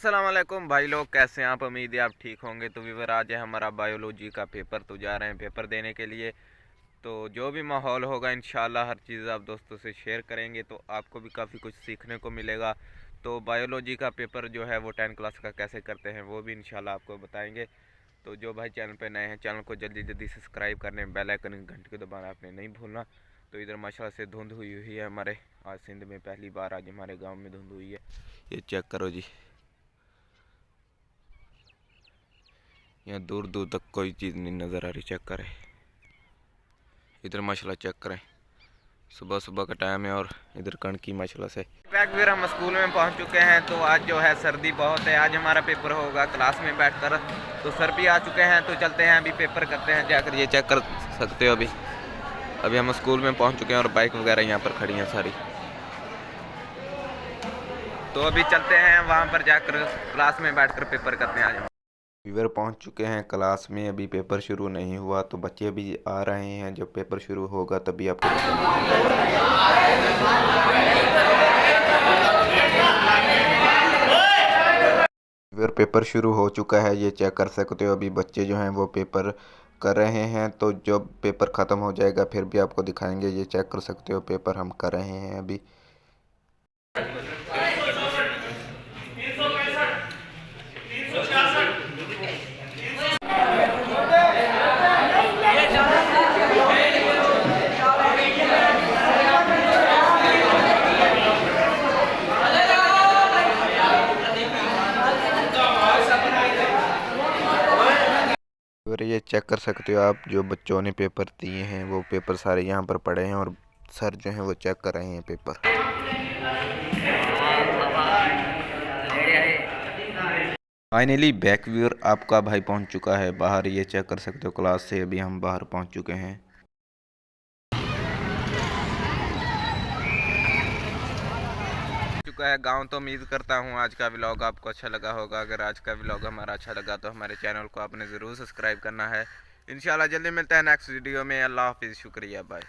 अस्सलाम वालेकुम भाई लोग, कैसे हैं आप। उम्मीद है आप ठीक होंगे। तो व्यूवर, आज है हमारा बायोलॉजी का पेपर, तो जा रहे हैं पेपर देने के लिए। तो जो भी माहौल होगा इंशाल्लाह हर चीज़ आप दोस्तों से शेयर करेंगे, तो आपको भी काफ़ी कुछ सीखने को मिलेगा। तो बायोलॉजी का पेपर जो है वो 10 क्लास का कैसे करते हैं वो भी इंशाल्लाह आपको बताएंगे। तो जो भाई चैनल पे नए हैं, चैनल को जल्दी जल्दी सब्सक्राइब करने, बेल आइकन घंटे को दबाना आपने नहीं भूलना। तो इधर माशाल्लाह से धुंध हुई हुई है हमारे, आज सिंध में पहली बार आज हमारे गाँव में धुंध हुई है। ये चेक करो जी, यहाँ दूर दूर तक कोई चीज़ नहीं नज़र आ रही। चेक करें इधर माशाल्लाह, चेक करें सुबह सुबह का टाइम है और इधर कण की माशाल्लाह से। फिर हम स्कूल में पहुंच चुके हैं। तो आज जो है सर्दी बहुत है, आज हमारा पेपर होगा क्लास में बैठकर। तो सर भी आ चुके हैं, तो चलते हैं अभी पेपर करते हैं जाकर। ये चेक कर सकते हो, अभी हम स्कूल में पहुंच चुके हैं और बाइक वगैरह यहाँ पर खड़ी हैं सारी। तो अभी चलते हैं वहाँ पर जाकर क्लास में बैठकर पेपर करते हैं आज। व्यूअर पहुंच चुके हैं क्लास में, अभी पेपर शुरू नहीं हुआ, तो बच्चे अभी आ रहे हैं। जब पेपर शुरू होगा तभी आपको व्यूअर पेपर शुरू हो चुका है, ये चेक कर सकते हो। अभी बच्चे जो हैं वो पेपर कर रहे हैं, तो जब पेपर ख़त्म हो जाएगा फिर भी आपको दिखाएंगे। ये चेक कर सकते हो, पेपर हम कर रहे हैं अभी। और ये चेक कर सकते हो आप, जो बच्चों ने पेपर दिए हैं वो पेपर सारे यहाँ पर पड़े हैं और सर जो हैं वो चेक कर रहे हैं पेपर। फाइनली बैक व्यूअर आपका भाई पहुँच चुका है बाहर, ये चेक कर सकते हो। क्लास से अभी हम बाहर पहुँच चुके हैं। चुका है गांव। तो उम्मीद करता हूं आज का व्लॉग आपको अच्छा लगा होगा। अगर आज का व्लॉग हमारा अच्छा लगा तो हमारे चैनल को आपने ज़रूर सब्सक्राइब करना है। इंशाल्लाह जल्दी मिलते हैं नेक्स्ट वीडियो में। अल्लाह हाफिज़, शुक्रिया, बाय।